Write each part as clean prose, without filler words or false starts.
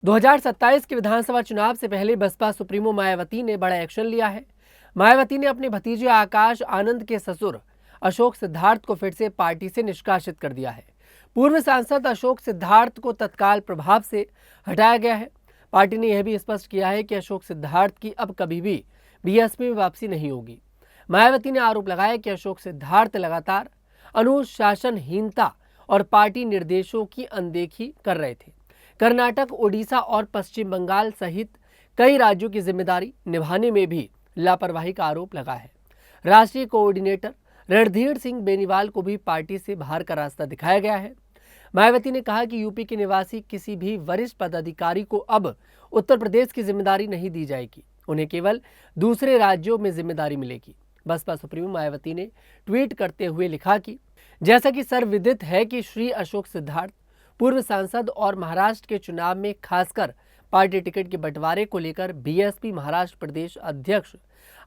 2027 के विधानसभा चुनाव से पहले बसपा सुप्रीमो मायावती ने बड़ा एक्शन लिया है। मायावती ने अपने भतीजे आकाश आनंद के ससुर अशोक सिद्धार्थ को फिर से पार्टी से निष्कासित कर दिया है। पूर्व सांसद अशोक सिद्धार्थ को तत्काल प्रभाव से हटाया गया है। पार्टी ने यह भी स्पष्ट किया है कि अशोक सिद्धार्थ की अब कभी भी बीएसपी में वापसी नहीं होगी। मायावती ने आरोप लगाया कि अशोक सिद्धार्थ लगातार अनुशासनहीनता और पार्टी निर्देशों की अनदेखी कर रहे थे। कर्नाटक, ओडिशा और पश्चिम बंगाल सहित कई राज्यों की जिम्मेदारी निभाने में भी लापरवाही का आरोप लगा है। राष्ट्रीय कोऑर्डिनेटर रणधीर सिंह बेनीवाल को भी पार्टी से बाहर का रास्ता दिखाया गया है। मायावती ने कहा कि यूपी के निवासी किसी भी वरिष्ठ पदाधिकारी को अब उत्तर प्रदेश की जिम्मेदारी नहीं दी जाएगी, उन्हें केवल दूसरे राज्यों में जिम्मेदारी मिलेगी। बसपा सुप्रीमो मायावती ने ट्वीट करते हुए लिखा कि जैसा कि सर्वविदित है कि श्री अशोक सिद्धार्थ पूर्व सांसद और महाराष्ट्र के चुनाव में खासकर पार्टी टिकट के बंटवारे को लेकर बीएसपी महाराष्ट्र प्रदेश अध्यक्ष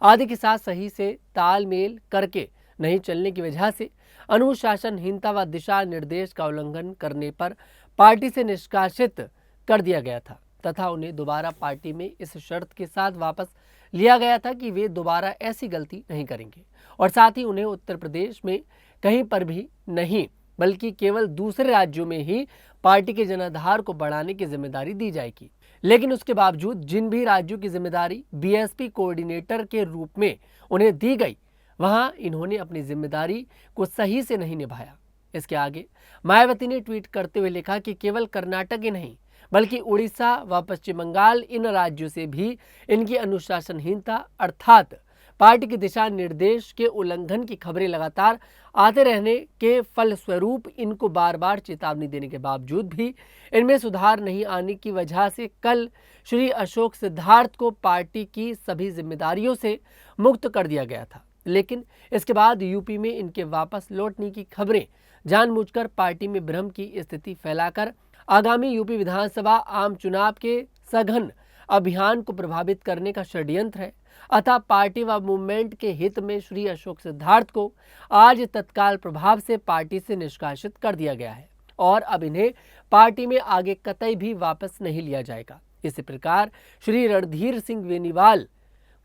आदि के साथ सही से तालमेल करके नहीं चलने की वजह से अनुशासनहीनता व दिशा निर्देश का उल्लंघन करने पर पार्टी से निष्कासित कर दिया गया था तथा उन्हें दोबारा पार्टी में इस शर्त के साथ वापस लिया गया था कि वे दोबारा ऐसी गलती नहीं करेंगे और साथ ही उन्हें उत्तर प्रदेश में कहीं पर भी नहीं बल्कि केवल दूसरे राज्यों में ही पार्टी के जनाधार को बढ़ाने की जिम्मेदारी दी जाएगी। लेकिन उसके बावजूद जिन भी राज्यों की जिम्मेदारी बीएसपी कोऑर्डिनेटर के रूप में उन्हें दी गई, वहां इन्होंने अपनी जिम्मेदारी को सही से नहीं निभाया। इसके आगे मायावती ने ट्वीट करते हुए लिखा कि केवल कर्नाटक ही नहीं बल्कि उड़ीसा व पश्चिम बंगाल, इन राज्यों से भी इनकी अनुशासनहीनता अर्थात पार्टी के दिशा निर्देश के उल्लंघन की खबरें लगातार आते रहने के फलस्वरूप इनको बार बार चेतावनी देने के बावजूद भी इनमें सुधार नहीं आने की वजह से कल श्री अशोक सिद्धार्थ को पार्टी की सभी जिम्मेदारियों से मुक्त कर दिया गया था। लेकिन इसके बाद यूपी में इनके वापस लौटने की खबरें जानबूझकर पार्टी में भ्रम की स्थिति फैलाकर आगामी यूपी विधानसभा आम चुनाव के सघन अभियान को प्रभावित करने का षड्यंत्र है। अतः पार्टी व मूवमेंट के हित में श्री अशोक सिद्धार्थ को आज तत्काल प्रभाव से पार्टी से निष्कासित कर दिया गया है और अब इन्हें पार्टी में आगे कतई भी वापस नहीं लिया जाएगा। इसी प्रकार श्री रणधीर सिंह बेनीवाल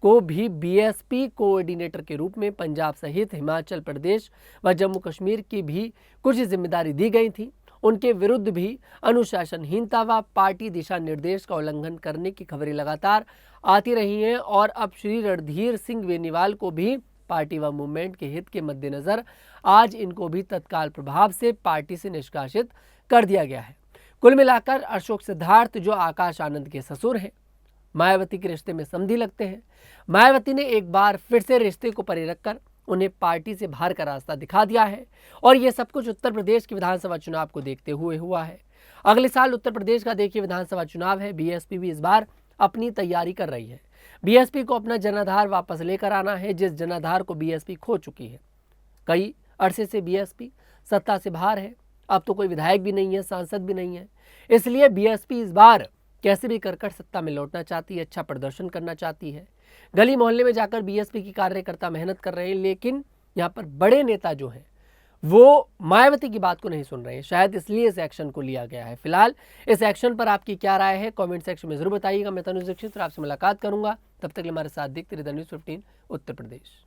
को भी बीएसपी कोऑर्डिनेटर के रूप में पंजाब सहित हिमाचल प्रदेश व जम्मू कश्मीर की भी कुछ जिम्मेदारी दी गई थी। उनके विरुद्ध भी अनुशासनहीनता व पार्टी दिशा निर्देश का उल्लंघन करने की खबरें लगातार आती रही हैं और अब श्री रणधीर सिंह बेनीवाल को भी पार्टी व मूवमेंट के हित के मद्देनजर आज इनको भी तत्काल प्रभाव से पार्टी से निष्कासित कर दिया गया है। कुल मिलाकर अशोक सिद्धार्थ जो आकाश आनंद के ससुर हैं, मायावती के रिश्ते में समधी लगते हैं। मायावती ने एक बार फिर से रिश्ते को परे रखकर उन्हें पार्टी से बाहर का रास्ता दिखा दिया है और यह सब कुछ उत्तर प्रदेश के विधानसभा चुनाव को देखते हुए हुआ है। अगले साल उत्तर प्रदेश का देखिए विधानसभा चुनाव है। बीएसपी भी इस बार अपनी तैयारी कर रही है। बीएसपी को अपना जनाधार वापस लेकर आना है, जिस जनाधार को बीएसपी खो चुकी है। कई अरसे से बीएसपी सत्ता से बाहर है, अब तो कोई विधायक भी नहीं है, सांसद भी नहीं है। इसलिए बीएसपी इस बार कैसे भी कर सत्ता में लौटना चाहती है, अच्छा प्रदर्शन करना चाहती है। गली मोहल्ले में जाकर बीएसपी की कार्यकर्ता मेहनत कर रहे हैं, लेकिन यहाँ पर बड़े नेता जो हैं वो मायावती की बात को नहीं सुन रहे हैं। शायद इसलिए इस एक्शन को लिया गया है। फिलहाल इस एक्शन पर आपकी क्या राय है, कमेंट सेक्शन में जरूर बताइएगा। मैं तनुज दीक्षित आपसे मुलाकात करूंगा। तब तक के लिए हमारे साथ देखते रहिए न्यूज़ 15 उत्तर प्रदेश।